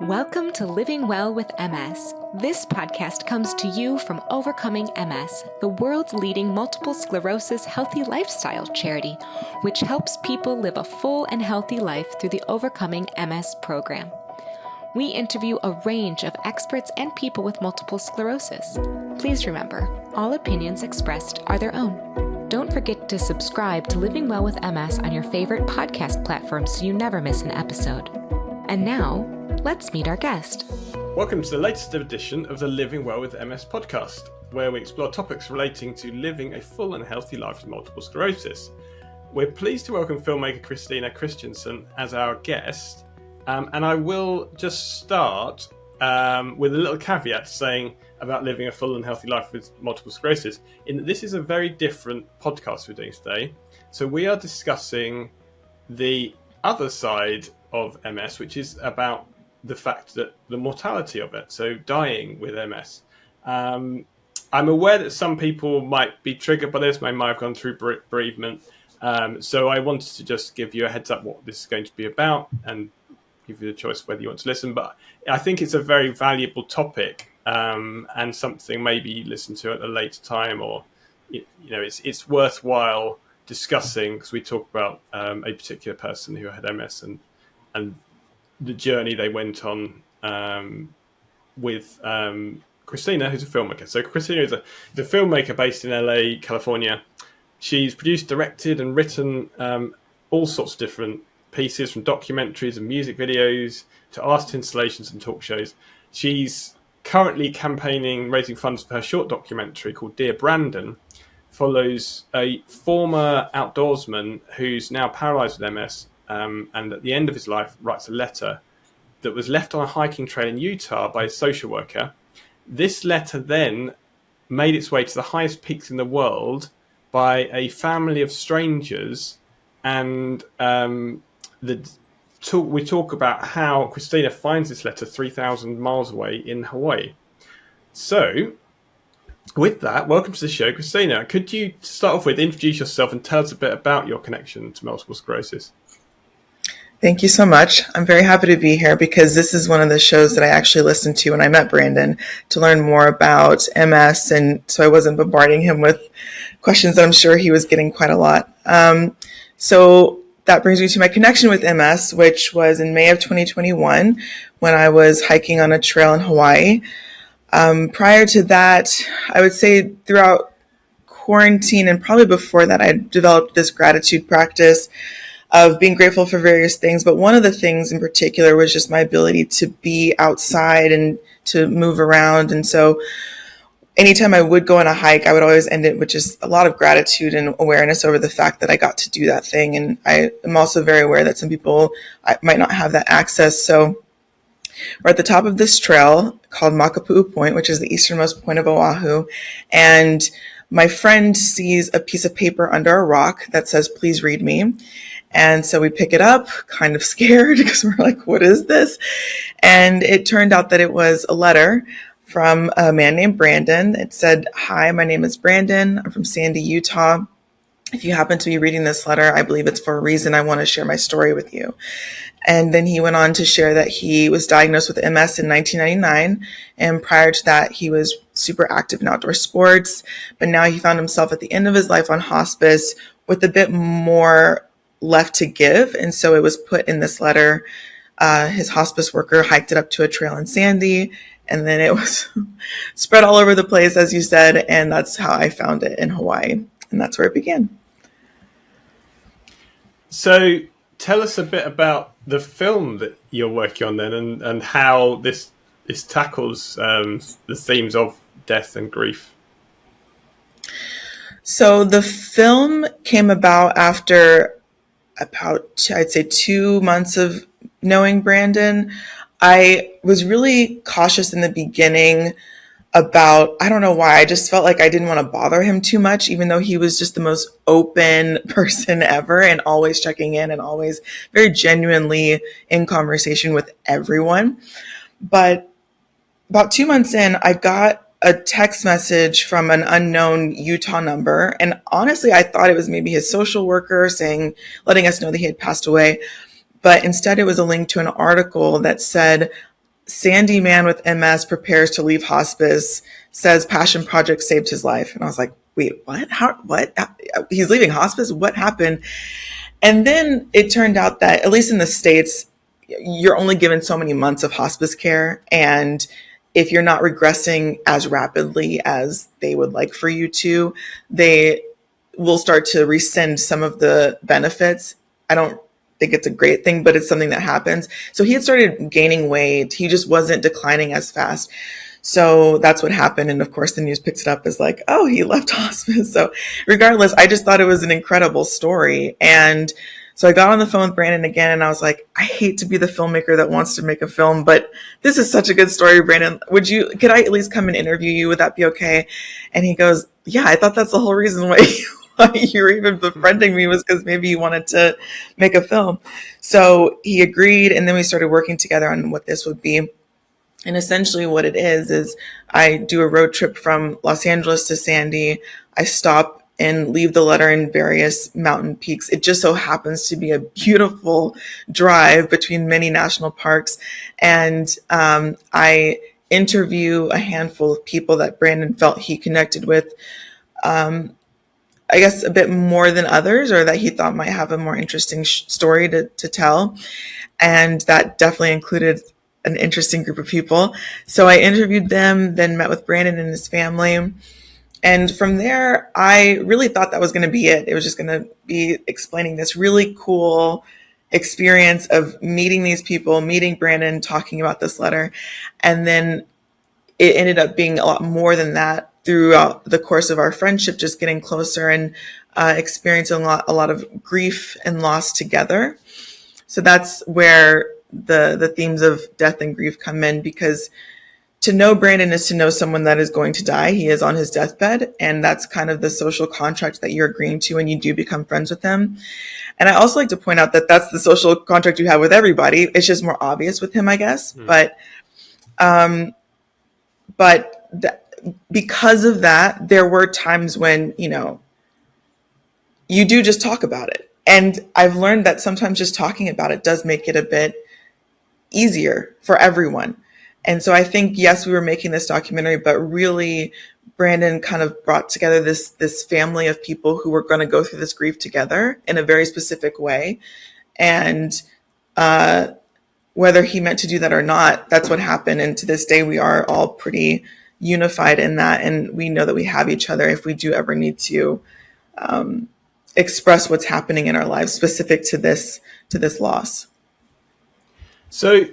Welcome to Living Well with MS. This podcast comes to you from Overcoming MS, the world's leading multiple sclerosis healthy lifestyle charity, which helps people live a full and healthy life through the Overcoming MS program. We interview a range of experts and people with multiple sclerosis. Please remember, all opinions expressed are their own. Don't forget to subscribe to Living Well with MS on your favorite podcast platform so you never miss an episode. And now, let's meet our guest. Welcome to the latest edition of the Living Well with MS podcast, where we explore topics relating to living a full and healthy life with multiple sclerosis. We're pleased to welcome filmmaker Krystina Christiansen as our guest, and I will just start with a little caveat saying about living a full and healthy life with multiple sclerosis, in that this is a very different podcast we're doing today. So we are discussing the other side of MS, which is about the fact that the mortality of it, so dying with MS. I'm aware that some people might be triggered by this, they might have gone through bereavement. So I wanted to just give you a heads up what this is going to be about and give you the choice whether you want to listen. But I think it's a very valuable topic and something maybe you listen to at a later time, or it's worthwhile discussing, because we talk about a particular person who had MS and the journey they went on with Krystina, who's a filmmaker. So Krystina is a filmmaker based in LA, California. She's produced, directed, and written all sorts of different pieces, from documentaries and music videos to artist installations and talk shows. She's currently campaigning, raising funds for her short documentary called Dear Brandon. Follows a former outdoorsman who's now paralysed with MS, and at the end of his life writes a letter that was left on a hiking trail in Utah by a social worker. This letter then made its way to the highest peaks in the world by a family of strangers, and we talk about how Krystina finds this letter 3,000 miles away in Hawaii. So, with that, welcome to the show, Krystina. Could you start off with introduce yourself and tell us a bit about your connection to multiple sclerosis? Thank you so much. I'm very happy to be here because this is one of the shows that I actually listened to when I met Brandon to learn more about MS, and so I wasn't bombarding him with questions that I'm sure he was getting quite a lot. So that brings me to my connection with MS, which was in May of 2021 when I was hiking on a trail in Hawaii. Prior to that, I would say throughout quarantine and probably before that, I developed this gratitude practice of being grateful for various things. But one of the things in particular was just my ability to be outside and to move around. And so anytime I would go on a hike, I would always end it with just a lot of gratitude and awareness over the fact that I got to do that thing. And I am also very aware that some people might not have that access. So we're at the top of this trail called Makapu'u Point, which is the easternmost point of Oahu. And my friend sees a piece of paper under a rock that says, "Please read me." And so we pick it up, kind of scared, because we're like, what is this? And it turned out that it was a letter from a man named Brandon. It said, "Hi, my name is Brandon. I'm from Sandy, Utah. If you happen to be reading this letter, I believe it's for a reason. I want to share my story with you." And then he went on to share that he was diagnosed with MS in 1999. And prior to that, he was super active in outdoor sports. But now he found himself at the end of his life on hospice with a bit more left to give. And so it was put in this letter. His hospice worker hiked it up to a trail in Sandy, and then it was spread all over the place, as you said. And that's how I found it in Hawaii. And that's where it began. So tell us a bit about the film that you're working on then, and how this tackles the themes of death and grief. So the film came about after I'd say 2 months of knowing Brandon. I was really cautious in the beginning about, I don't know why, I just felt like I didn't want to bother him too much, even though he was just the most open person ever and always checking in and always very genuinely in conversation with everyone. But about 2 months in, I got a text message from an unknown Utah number. And honestly, I thought it was maybe his social worker letting us know that he had passed away. But instead, it was a link to an article that said, Sandy man with MS prepares to leave hospice, says passion project saved his life. And I was like, wait, what? What? He's leaving hospice? What happened? And then it turned out that, at least in the States, you're only given so many months of hospice care. And if you're not regressing as rapidly as they would like for you to, they will start to rescind some of the benefits. I don't think it's a great thing, but it's something that happens. So he had started gaining weight. He just wasn't declining as fast. So that's what happened. And of course, the news picks it up as like, oh, he left hospice. So regardless, I just thought it was an incredible story. And so I got on the phone with Brandon again, and I was like, I hate to be the filmmaker that wants to make a film, but this is such a good story, Brandon. Could I at least come and interview you? Would that be okay? And he goes, yeah, I thought that's the whole reason why you were even befriending me, was because maybe you wanted to make a film. So he agreed, and then we started working together on what this would be. And essentially what it is I do a road trip from Los Angeles to Sandy. I stop and leave the letter in various mountain peaks. It just so happens to be a beautiful drive between many national parks. And I interview a handful of people that Brandon felt he connected with, I guess a bit more than others, or that he thought might have a more interesting story to tell. And that definitely included an interesting group of people. So I interviewed them, then met with Brandon and his family. And from there, I really thought that was going to be it. It was just going to be explaining this really cool experience of meeting these people, meeting Brandon, talking about this letter. And then it ended up being a lot more than that throughout the course of our friendship, just getting closer and experiencing a lot of grief and loss together. So that's where the themes of death and grief come in, because to know Brandon is to know someone that is going to die. He is on his deathbed, and that's kind of the social contract that you're agreeing to when you do become friends with him. And I also like to point out that that's the social contract you have with everybody. It's just more obvious with him, I guess. But because of that, there were times when, you do just talk about it. And I've learned that sometimes just talking about it does make it a bit easier for everyone. And so I think, yes, we were making this documentary, but really Brandon kind of brought together this family of people who were going to go through this grief together in a very specific way. And whether he meant to do that or not, that's what happened. And to this day, we are all pretty unified in that. And we know that we have each other if we do ever need to express what's happening in our lives specific to this loss. So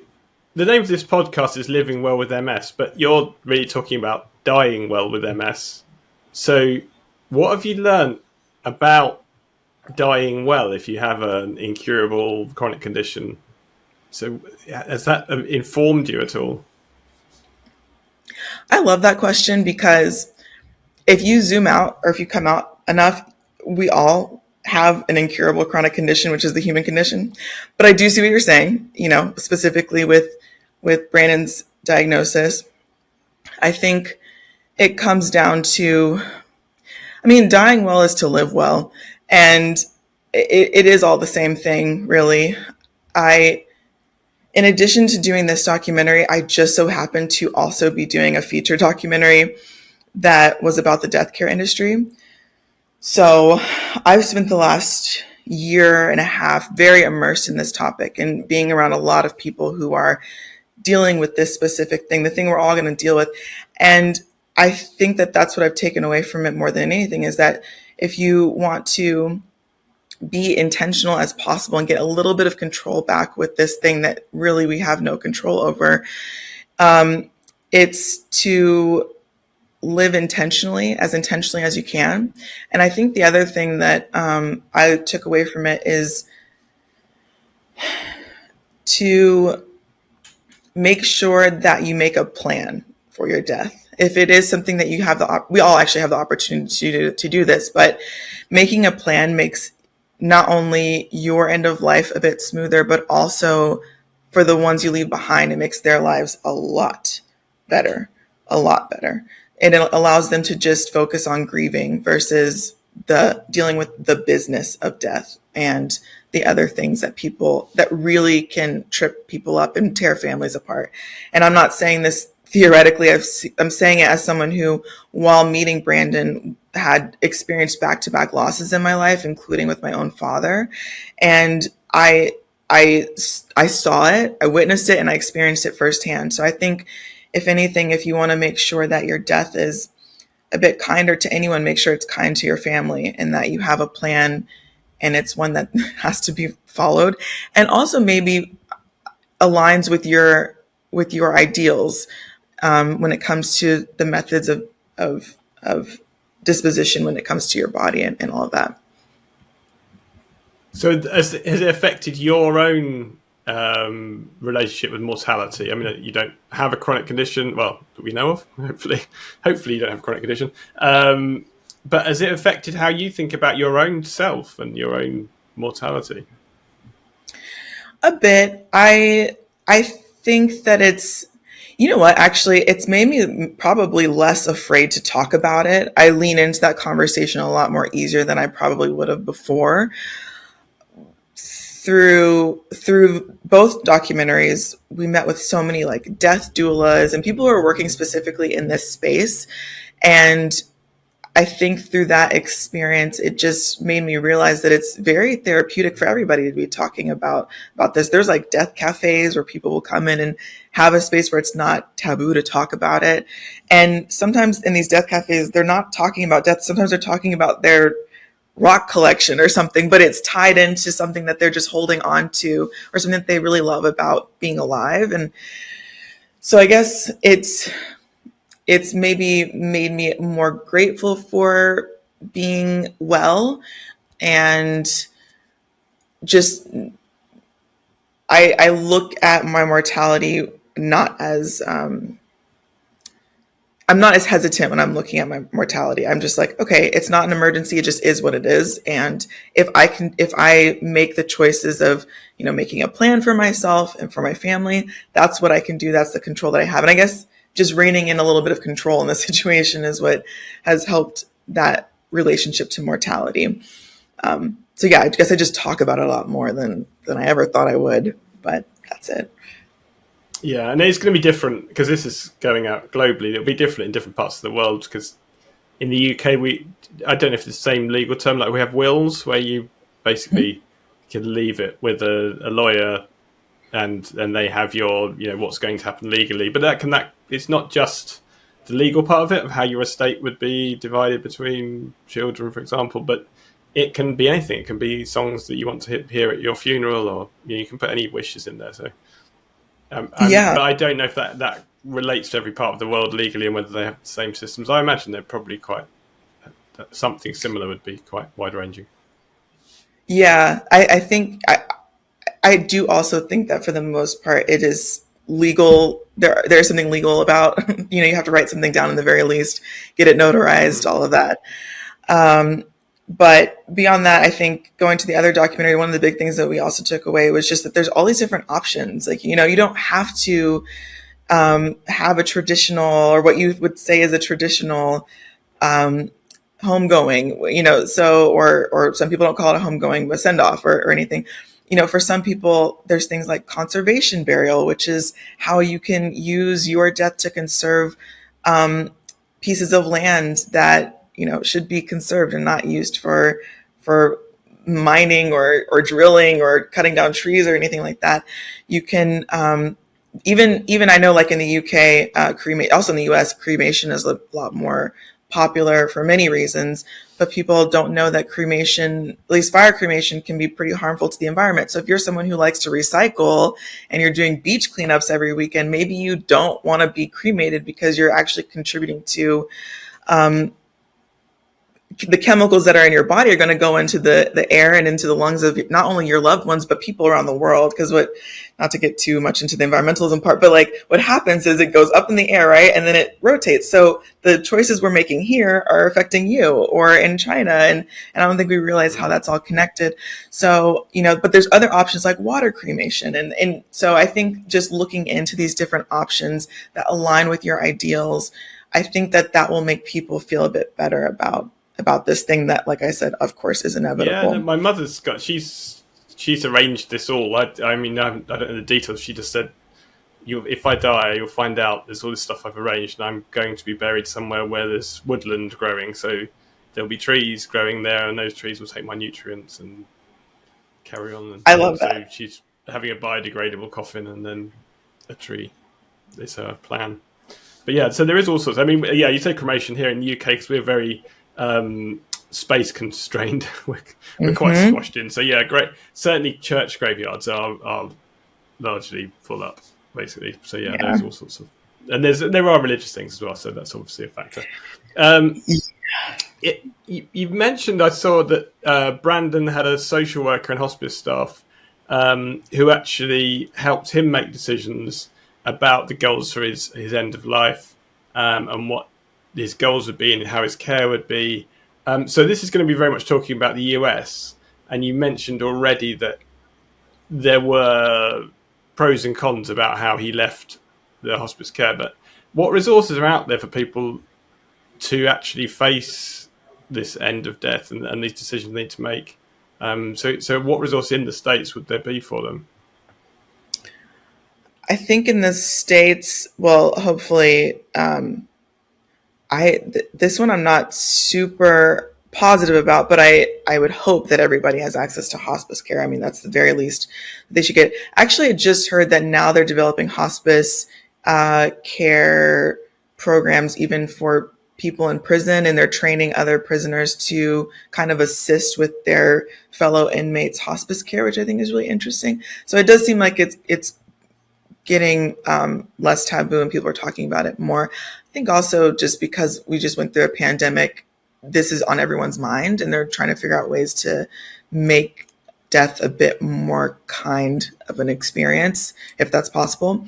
the name of this podcast is Living Well with MS, but you're really talking about dying well with MS. So what have you learned about dying well if you have an incurable chronic condition? So has that informed you at all? I love that question, because if you zoom out, or if you come out enough, we all have an incurable chronic condition, which is the human condition. But I do see what you're saying, specifically with Brandon's diagnosis. I think it comes down to, dying well is to live well. And it is all the same thing, really. In addition to doing this documentary, I just so happened to also be doing a feature documentary that was about the death care industry. So I've spent the last year and a half very immersed in this topic and being around a lot of people who are dealing with this specific thing, the thing we're all going to deal with. And I think that that's what I've taken away from it more than anything, is that if you want to be intentional as possible and get a little bit of control back with this thing that really we have no control over, it's to live intentionally as you can. And I think the other thing that I took away from it is to make sure that you make a plan for your death. If it is something that you have we all actually have the opportunity to do this, but making a plan makes not only your end of life a bit smoother, but also for the ones you leave behind, it makes their lives a lot better. And it allows them to just focus on grieving versus the dealing with the business of death and the other things that really can trip people up and tear families apart. And I'm not saying this theoretically, I'm saying it as someone who, while meeting Brandon, had experienced back-to-back losses in my life, including with my own father. And I saw it, I witnessed it, and I experienced it firsthand. So I think, if anything, if you want to make sure that your death is a bit kinder to anyone, make sure it's kind to your family and that you have a plan and it's one that has to be followed, and also maybe aligns with your ideals when it comes to the methods of disposition when it comes to your body and all of that. So has it affected your own relationship with mortality? I mean, you don't have a chronic condition, well, that we know of. Hopefully you don't have a chronic condition. But has it affected how you think about your own self and your own mortality? A bit. I think that it's, you know what, actually, it's made me probably less afraid to talk about it. I lean into that conversation a lot more easier than I probably would have before. Through both documentaries, we met with so many like death doulas and people who are working specifically in this space. And I think through that experience, it just made me realize that it's very therapeutic for everybody to be talking about this. There's like death cafes where people will come in and have a space where it's not taboo to talk about it. And sometimes in these death cafes, they're not talking about death. Sometimes they're talking about their rock collection or something, but it's tied into something that they're just holding on to or something that they really love about being alive. And so I guess it's maybe made me more grateful for being well, and just I look at my mortality not as I'm not as hesitant when I'm looking at my mortality. I'm just like, okay, it's not an emergency. It just is what it is. And if I make the choices of, making a plan for myself and for my family, that's what I can do. That's the control that I have. And I guess just reining in a little bit of control in the situation is what has helped that relationship to mortality. So yeah, I guess I just talk about it a lot more than I ever thought I would, but that's it. Yeah, and it's going to be different because this is going out globally. It'll be different in different parts of the world because in the UK, I don't know if it's the same legal term, like we have wills where you basically can leave it with a lawyer and they have your, what's going to happen legally. But it's not just the legal part of it, of how your estate would be divided between children, for example, but it can be anything. It can be songs that you want to hear at your funeral, or you can put any wishes in there. So. But I don't know if that relates to every part of the world legally and whether they have the same systems. I imagine they're probably something similar would be quite wide-ranging. Yeah, I think I do also think that for the most part it is legal. There's something legal about, you have to write something down in the very least, get it notarized, all of that. But beyond that, I think going to the other documentary, one of the big things that we also took away was just that there's all these different options. Like, you don't have to have a traditional, or what you would say is a traditional homegoing, so, or some people don't call it a homegoing, but send off or anything. For some people, there's things like conservation burial, which is how you can use your death to conserve pieces of land that should be conserved and not used for mining or drilling or cutting down trees or anything like that. You can even I know, like in the UK, also in the US, cremation is a lot more popular for many reasons, but people don't know that cremation, at least fire cremation, can be pretty harmful to the environment. So if you're someone who likes to recycle and you're doing beach cleanups every weekend, maybe you don't want to be cremated because you're actually contributing to the chemicals that are in your body are going to go into the air and into the lungs of not only your loved ones, but people around the world. Because not to get too much into the environmentalism part, but like what happens is it goes up in the air, right? And then it rotates. So the choices we're making here are affecting you or in China. And I don't think we realize how that's all connected. So, but there's other options like water cremation. And so I think just looking into these different options that align with your ideals, I think that will make people feel a bit better about about this thing that, like I said, of course, is Yeah, no, inevitable. my mother's got she's arranged this all. I mean, I don't know the details. She just said, "You, if I die, you'll find out there's all this stuff I've arranged, and I'm going to be buried somewhere where there's woodland growing. So there'll be trees growing there, and those trees will take my nutrients and carry on." And I love so that. she's having a biodegradable coffin and then a tree. Is her plan. But yeah, so there is all sorts. I mean, yeah, you say cremation here in the UK because we're very space constrained. We're quite Hmm. squashed in. So yeah, great. Certainly, church graveyards are largely full up, basically. So yeah, Yeah. there's all sorts of, and there are religious things as well. So that's obviously a factor. Um, you've mentioned, I saw that Brandon had a social worker and hospice staff who actually helped him make decisions about the goals for his end of life, and what his goals would be and how his care would be. So this is going to be very much talking about the US. And you mentioned already that there were pros and cons about how he left the hospice care. But what resources are out there for people to actually face this end of death and these decisions they need to make? So what resource in the States would there be for them? I think in the States, well, hopefully, this one I'm not super positive about, but I would hope that everybody has access to hospice care. I mean, that's the very least they should get. Actually, I just heard that now they're developing hospice care programs even for people in prison, and they're training other prisoners to kind of assist with their fellow inmates' hospice care, which I think is really interesting. So it does seem like it's getting less taboo and people are talking about it more. I think also just because we just went through a pandemic, this is on everyone's mind and they're trying to figure out ways to make death a bit more kind of an experience, if that's possible.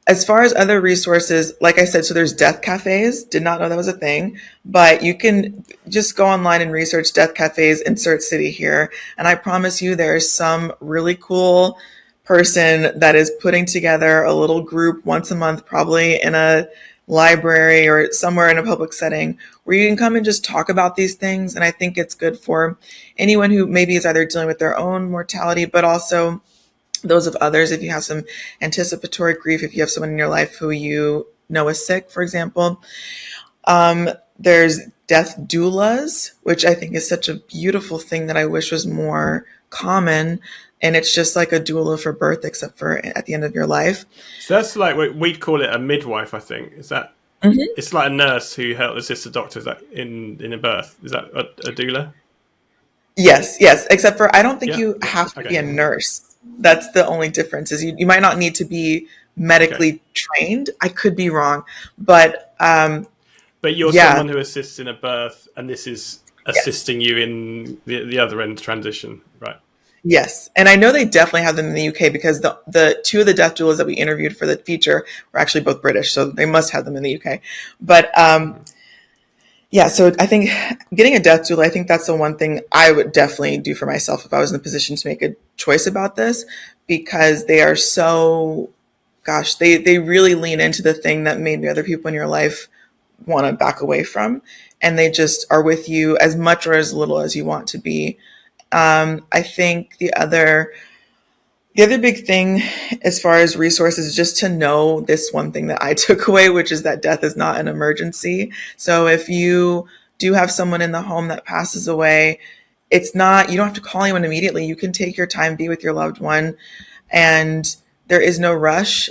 As far as other resources, like I said, so there's death cafes. Did not know that was a thing, but you can just go online and research death cafes, insert city here. And I promise you, there's some really cool person that is putting together a little group once a month, probably in a library or somewhere in a public setting where you can come and just talk about these things. And I think it's good for anyone who maybe is either dealing with their own mortality, but also those of others. If you have some anticipatory grief, if you have someone in your life who you know is sick, for example. There's death doulas, which I think is such a beautiful thing that I wish was more common. And it's just like a doula for birth, except for at the end of your life. So that's like, we'd call it a midwife, I think. Is that? Mm-hmm. It's like a nurse who helps assist the doctors in a birth. Is that a doula? Yes, yes. Except for I don't think Yeah, you yeah. have to be Okay, a nurse. That's the only difference. Is you might not need to be okay. medically trained. I could be wrong, but But you're yeah, someone who assists in a birth, and this is yes. assisting you in the other end transition, right? Yes, and I know they definitely have them in the UK because the two of the death doulas that we interviewed for the feature were actually both British, so they must have them in the UK. But Mm-hmm. yeah, so I think getting a death doula, I think that's the one thing I would definitely do for myself if I was in the position to make a choice about this, because they are so, gosh, they really lean into the thing that maybe other people in your life want to back away from, and they just are with you as much or as little as you want to be. I think the other big thing as far as resources is just to know this one thing that I took away, which is that death is not an emergency. So if you do have someone in the home that passes away, it's not, you don't have to call anyone immediately. You can take your time, be with your loved one, and there is no rush.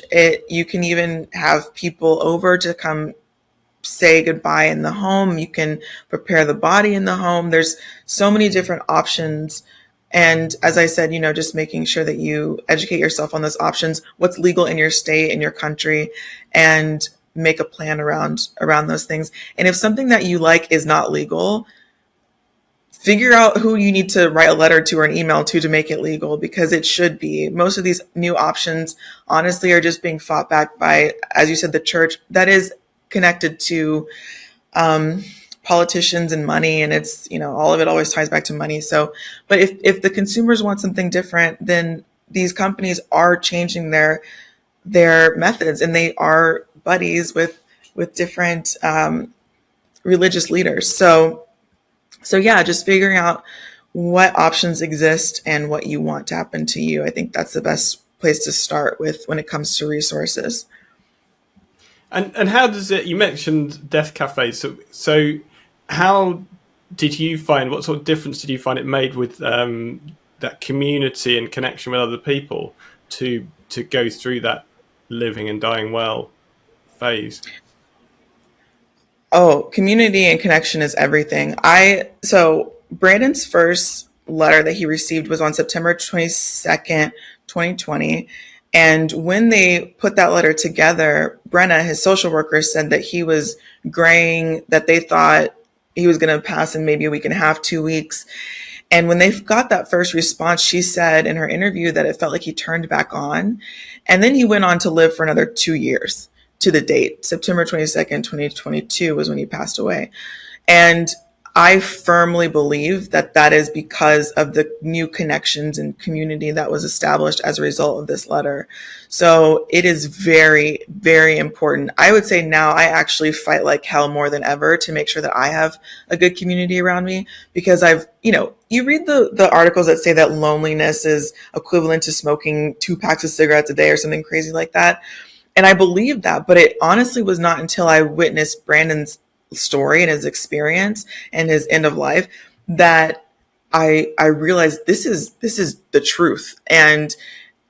You can even have people over to come say goodbye in the home. You can prepare the body in the home. There's so many different options. And as I said, just making sure that you educate yourself on those options, what's legal in your state, in your country, and make a plan around those things. And if something that you like is not legal, figure out who you need to write a letter to or an email to make it legal, because it should be. Most of these new options, honestly, are just being fought back by, as you said, the church that is connected to um, politicians and money, and it's all of it always ties back to money. So, but if the consumers want something different, then these companies are changing their methods, and they are buddies with different religious leaders. So So yeah, just figuring out what options exist and what you want to happen to you. I think that's the best place to start with when it comes to resources. And how does it? You mentioned death cafes. So how did you find? What sort of difference did you find it made with that community and connection with other people to go through that living and dying well phase? Oh, community and connection is everything. So Brandon's first letter that he received was on September 22nd, 2020. And when they put that letter together, Brenna, his social worker, said that he was graying, that they thought he was going to pass in maybe a week and a half, 2 weeks. And when they got that first response, she said in her interview that it felt like he turned back on. And then he went on to live for another 2 years to the date. September 22nd, 2022 was when he passed away. And I firmly believe that that is because of the new connections and community that was established as a result of this letter. So it is very, very important. I would say now I actually fight like hell more than ever to make sure that I have a good community around me, because you read the articles that say that loneliness is equivalent to smoking 2 packs of cigarettes a day or something crazy like that. And I believe that, but it honestly was not until I witnessed Brandon's story and his experience and his end of life that I realized this is the truth. And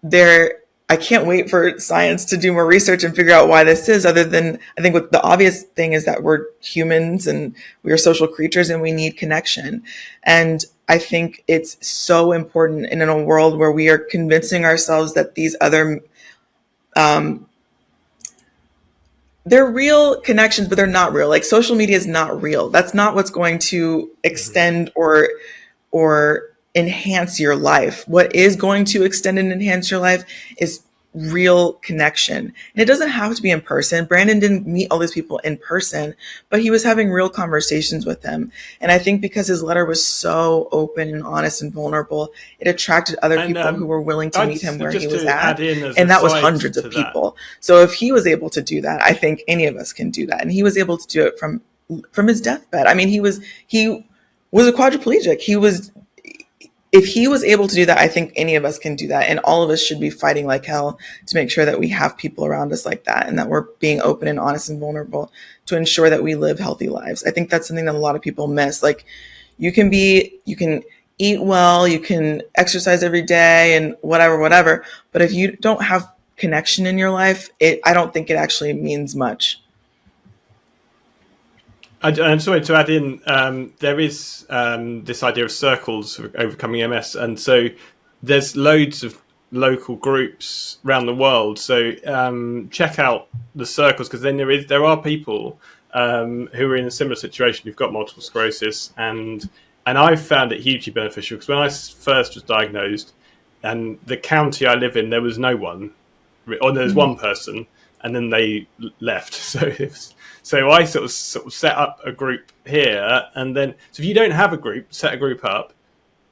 I can't wait for science to do more research and figure out why this is, other than I think what the obvious thing is that we're humans and we are social creatures and we need connection. And I think it's so important in a world where we are convincing ourselves that these other they're real connections, but they're not real. Like social media is not real. That's not what's going to extend or enhance your life. What is going to extend and enhance your life is real connection. And it doesn't have to be in person. Brandon didn't meet all these people in person, but he was having real conversations with them. And I think because his letter was so open and honest and vulnerable, it attracted other people who were willing to meet him where he was at. And that was hundreds of people. So if he was able to do that, I think any of us can do that. And he was able to do it from his deathbed. I mean, he was a quadriplegic. If he was able to do that, I think any of us can do that. And all of us should be fighting like hell to make sure that we have people around us like that and that we're being open and honest and vulnerable to ensure that we live healthy lives. I think that's something that a lot of people miss. Like you can eat well, you can exercise every day and whatever. But if you don't have connection in your life, I don't think it actually means much. I'm sorry to add in, there is this idea of circles for overcoming MS, and so there's loads of local groups around the world. So check out the circles, because then there are people who are in a similar situation who've got multiple sclerosis, and I've found it hugely beneficial, because when I first was diagnosed, and the county I live in, there was no one, or there was one person, and then they left. So I sort of set up a group here, and then so if you don't have a group, set a group up.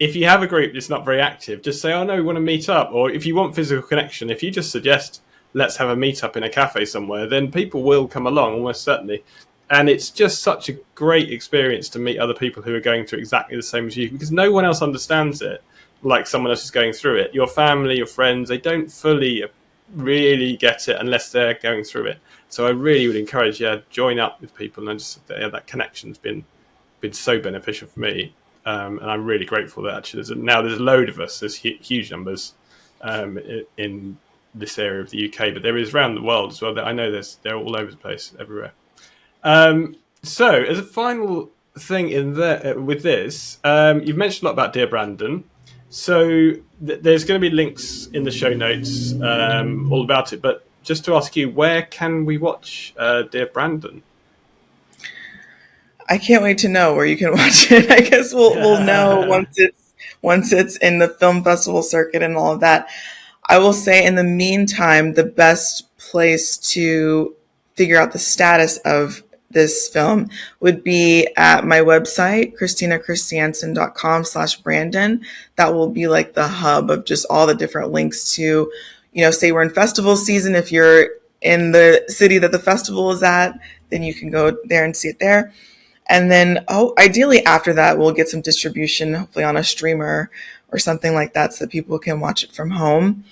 If you have a group that's not very active, just say, "Oh no, we want to meet up." Or if you want physical connection, if you just suggest, "Let's have a meet up in a cafe somewhere," then people will come along almost certainly. And it's just such a great experience to meet other people who are going through exactly the same as you, because no one else understands it like someone else is going through it. Your family, your friends, they don't fully really get it unless they're going through it. So I really would encourage, join up with people, and just that connection's been so beneficial for me, and I'm really grateful that actually there's a load of us. There's huge numbers in this area of the UK, but there is around the world as well. That I know they're all over the place, everywhere. So as a final thing in there with this, you've mentioned a lot about Dear Brandon. So there's going to be links in the show notes all about it, but just to ask you, where can we watch Dear Brandon? I can't wait to know where you can watch it. I guess we'll know once it's in the film festival circuit and all of that. I will say in the meantime, the best place to figure out the status of this film would be at my website, KrystinaChristiansen.com/Brandon. That will be like the hub of just all the different links to, say we're in festival season. If you're in the city that the festival is at, then you can go there and see it there. And then, ideally after that, we'll get some distribution, hopefully on a streamer or something like that, so that people can watch it from home.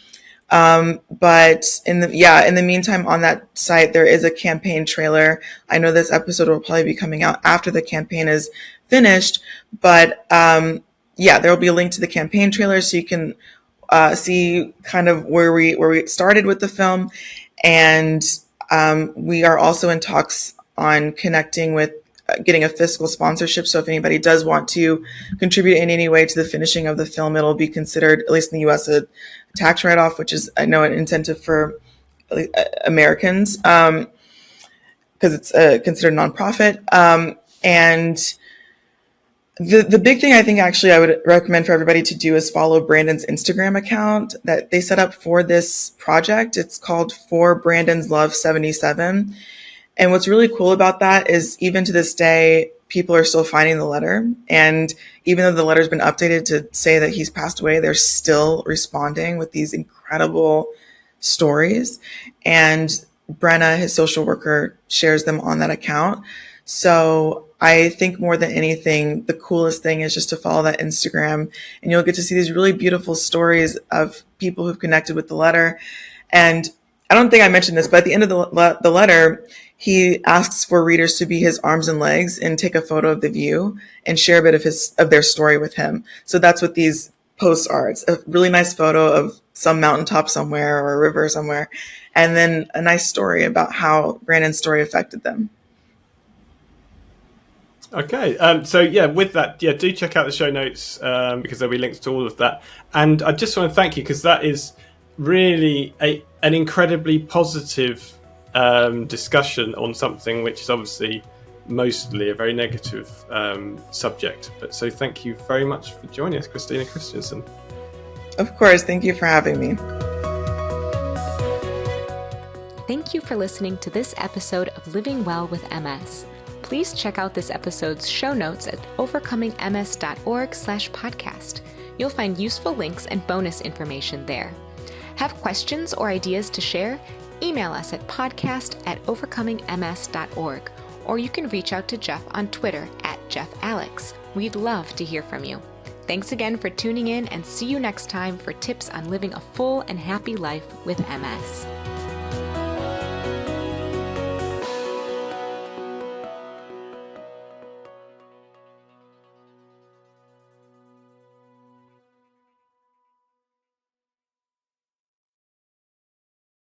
But in the meantime, on that site, there is a campaign trailer. I know this episode will probably be coming out after the campaign is finished, but there will be a link to the campaign trailer so you can see kind of where we started with the film. And we are also in talks on connecting with getting a fiscal sponsorship. So if anybody does want to contribute in any way to the finishing of the film, it'll be considered, at least in the U.S., a tax write-off, which is, I know, an incentive for Americans because it's considered nonprofit. And the big thing I think actually I would recommend for everybody to do is follow Brandon's Instagram account that they set up for this project. It's called For Brandon's Love 77. And what's really cool about that is even to this day, people are still finding the letter. And even though the letter's been updated to say that he's passed away, they're still responding with these incredible stories. And Brenna, his social worker, shares them on that account. So I think more than anything, the coolest thing is just to follow that Instagram, and you'll get to see these really beautiful stories of people who've connected with the letter. And I don't think I mentioned this, but at the end of the letter, he asks for readers to be his arms and legs and take a photo of the view and share a bit of their story with him. So that's what these posts are. It's a really nice photo of some mountaintop somewhere or a river somewhere, and then a nice story about how Brandon's story affected them. Okay, with that, do check out the show notes because there'll be links to all of that. And I just want to thank you because that is really an incredibly positive discussion on something which is obviously mostly a very negative subject. But so thank you very much for joining us, Krystina Christiansen. Of course, thank you for having me. Thank you for listening to this episode of Living Well with MS. Please check out this episode's show notes at overcomingms.org/podcast. You'll find useful links and bonus information there. Have questions or ideas to share? Email us at podcast@overcomingms.org, or you can reach out to Geoff on Twitter @JeoffAlex. We'd love to hear from you. Thanks again for tuning in, and see you next time for tips on living a full and happy life with MS.